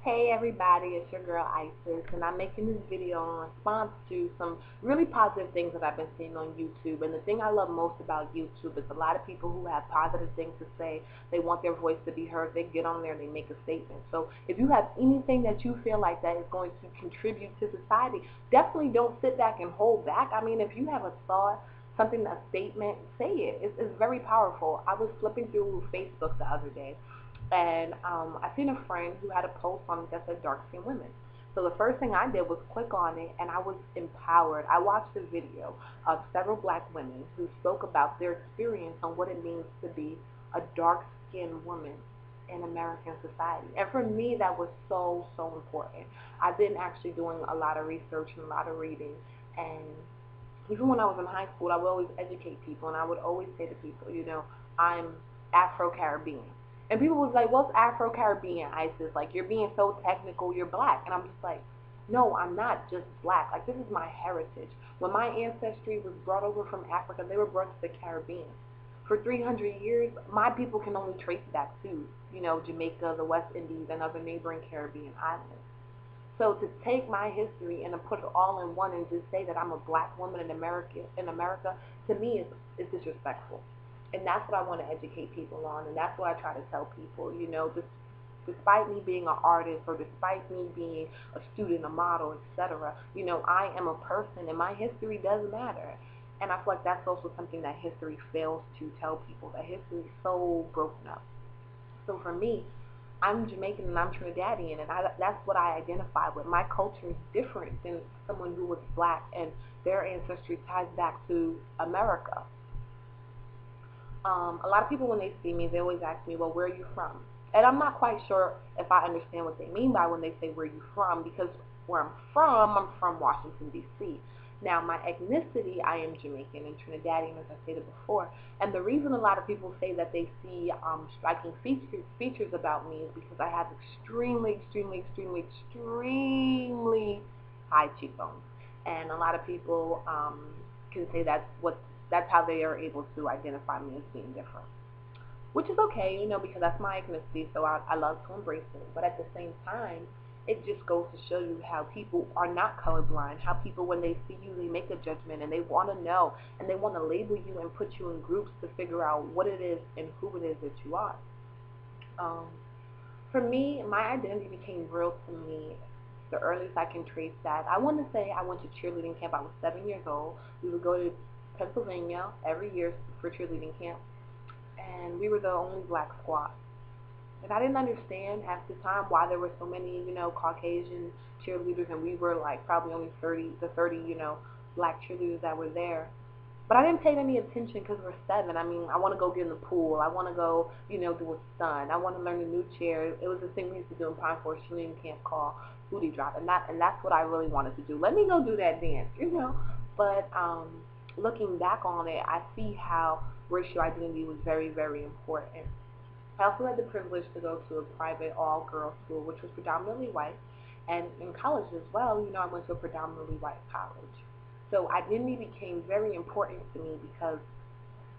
Hey everybody, it's your girl Isis, and I'm making this video in response to some really positive things that I've been seeing on YouTube. And the thing I love most about YouTube is a lot of people who have positive things to say. They want their voice to be heard. They get on there and they make a statement. So if you have anything that you feel like that is going to contribute to society, definitely don't sit back and hold back. I mean, if you have a thought, something, a statement, say it. It's very powerful. I was flipping through Facebook the other day, and I seen a friend who had a post on it that said dark skinned women. So the first thing I did was click on it, and I was empowered. I watched a video of several black women who spoke about their experience on what it means to be a dark skinned woman in American society. And for me, that was so important. I've been actually doing a lot of research and a lot of reading, and even when I was in high school, I would always educate people, and I would always say to people, I'm Afro-Caribbean. And people was like, what's Afro-Caribbean, Isis? Like, you're being so technical, you're black. And I'm just like, no, I'm not just black. Like, this is my heritage. When my ancestry was brought over from Africa, they were brought to the Caribbean. For 300 years, my people can only trace back to, Jamaica, the West Indies, and other neighboring Caribbean islands. So to take my history and to put it all in one and just say that I'm a black woman in America, to me is disrespectful. And that's what I want to educate people on, and that's what I try to tell people. Despite me being an artist or despite me being a student, a model, etc., I am a person, and my history does matter. And I feel like that's also something that history fails to tell people, that history is so broken up. So for me, I'm Jamaican and I'm Trinidadian, and that's what I identify with. My culture is different than someone who was black and their ancestry ties back to America. A lot of people, when they see me, they always ask me, well, where are you from? And I'm not quite sure if I understand what they mean by when they say, where are you from? Because where I'm from Washington, D.C. Now, my ethnicity, I am Jamaican and Trinidadian, as I stated before. And the reason a lot of people say that they see striking features about me is because I have extremely high cheekbones. And a lot of people can say that's how they are able to identify me as being different, which is okay, because that's my ethnicity, so I love to embrace it. But at the same time, it just goes to show you how people are not colorblind, how people, when they see you, they make a judgment, and they want to know, and they want to label you and put you in groups to figure out what it is and who it is that you are. Um, for me, my identity became real to me the earliest I can trace that. I want to say I went to cheerleading camp. I was 7 years old. We would go to Pennsylvania every year for cheerleading camp, and we were the only black squad. And I didn't understand at the time why there were so many, Caucasian cheerleaders, and we were like probably only 30, black cheerleaders that were there. But I didn't pay any attention because we're seven. I mean, I want to go get in the pool. I want to go, do a stunt. I want to learn a new chair. It was the thing we used to do in Pine Forest Cheerleading Camp called booty drop, and that's what I really wanted to do. Let me go do that dance. But looking back on it, I see how racial identity was very important. I also had the privilege to go to a private all-girls school, which was predominantly white. And in college as well, I went to a predominantly white college. So identity became very important to me because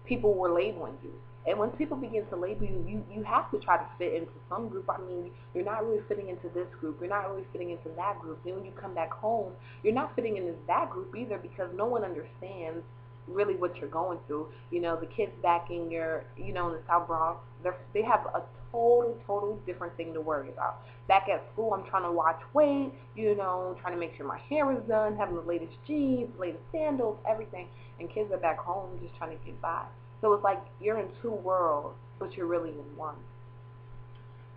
people were labeling you. And when people begin to label you, you have to try to fit into some group. I mean, you're not really fitting into this group. You're not really fitting into that group. Then when you come back home, you're not fitting into that group either because no one understands really what you're going through. The kids back in in the South Bronx, they have a total different thing to worry about. Back at school, I'm trying to watch weight, trying to make sure my hair is done, having the latest jeans, latest sandals, everything. And kids are back home just trying to get by. So it's like you're in two worlds, but you're really in one.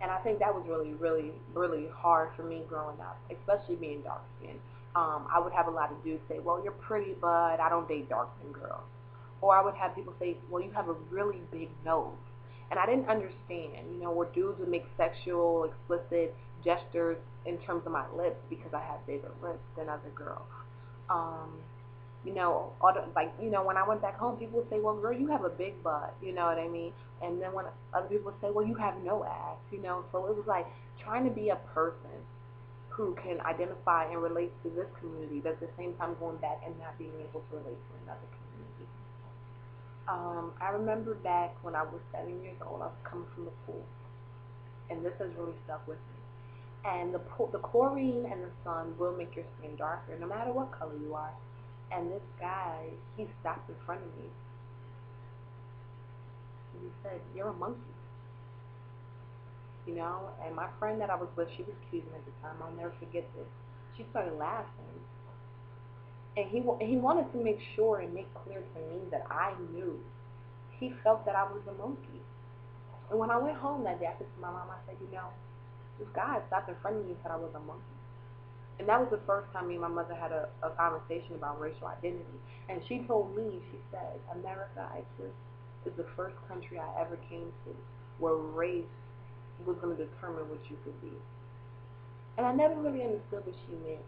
And I think that was really hard for me growing up, especially being dark skinned. I would have a lot of dudes say, well, you're pretty, but I don't date dark skinned girls. Or I would have people say, well, you have a really big nose. And I didn't understand, where dudes would make sexual, explicit gestures in terms of my lips because I had bigger lips than other girls. Um, when I went back home, people would say, well, girl, you have a big butt, you know what I mean? And then when other people would say, well, you have no ass. So it was like trying to be a person who can identify and relate to this community, but at the same time going back and not being able to relate to another community. I remember back when I was 7 years old, I was coming from the pool, and this has really stuck with me. And the chlorine and the sun will make your skin darker, no matter what color you are. And this guy, he stopped in front of me, and he said, "You're a monkey," you know. And my friend that I was with, she was Cuban at the time. I'll never forget this. She started laughing, and he wanted to make sure and make clear to me that I knew. He felt that I was a monkey. And when I went home that day, I said to my mom, I said, this guy stopped in front of me and said I was a monkey. And that was the first time me and my mother had a conversation about racial identity. And she told me, she said, America, Isis, is the first country I ever came to where race was going to determine what you could be. And I never really understood what she meant.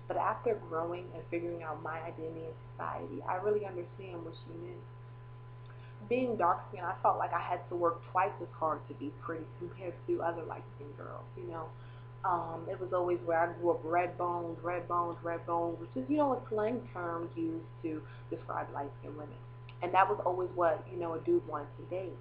But after growing and figuring out my identity in society, I really understand what she meant. Being dark skinned, I felt like I had to work twice as hard to be pretty compared to other light skinned girls, you know. It was always where I grew up red bones, red bones, red bones, which is, a slang term used to describe light skinned women. And that was always what, a dude wanted to date.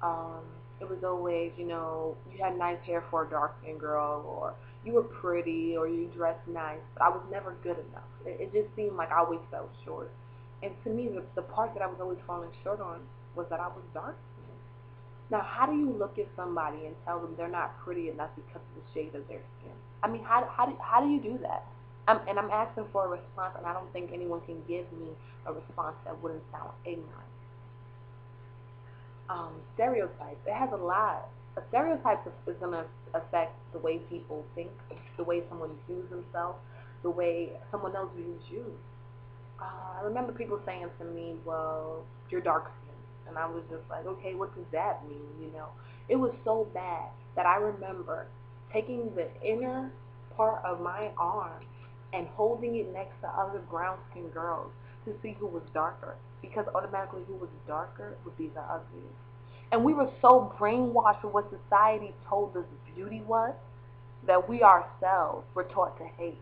Um, it was always, you had nice hair for a dark skinned girl, or you were pretty, or you dressed nice, but I was never good enough. It just seemed like I always fell short. And to me, the part that I was always falling short on was that I was dark skinned. Now, how do you look at somebody and tell them they're not pretty enough because of the shade of their skin? I mean, how do you do that? And I'm asking for a response, and I don't think anyone can give me a response that wouldn't sound ignorant. Stereotypes. It has a lot. A stereotype is going to affect the way people think, the way someone views themselves, the way someone else views you. I remember people saying to me, "Well, you're dark skinned," and I was just like, "Okay, what does that mean?" It was so bad that I remember taking the inner part of my arm and holding it next to other brown skinned girls to see who was darker, because automatically who was darker would be the ugliest. And we were so brainwashed with what society told us beauty was that we ourselves were taught to hate.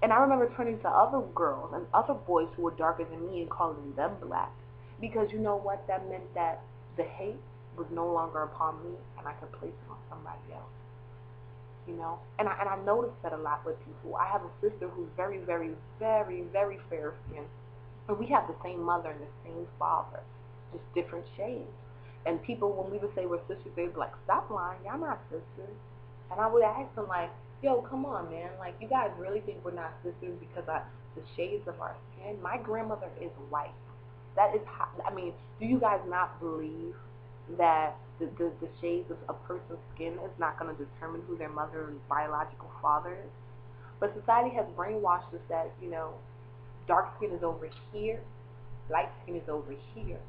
And I remember turning to other girls and other boys who were darker than me and calling them black. Because you know what? That meant that the hate was no longer upon me and I could place it on somebody else. And I noticed that a lot with people. I have a sister who's very, very, very, very fair skinned. And we have the same mother and the same father, just different shades. And people, when we would say we're sisters, they'd be like, "Stop lying, y'all not sisters." And I would ask them like, "Yo, come on, man. Like, you guys really think we're not sisters because of the shades of our skin? My grandmother is white. That is how, I mean, do you guys not believe that the shades of a person's skin is not going to determine who their mother and biological father is? But society has brainwashed us that, dark skin is over here, light skin is over here.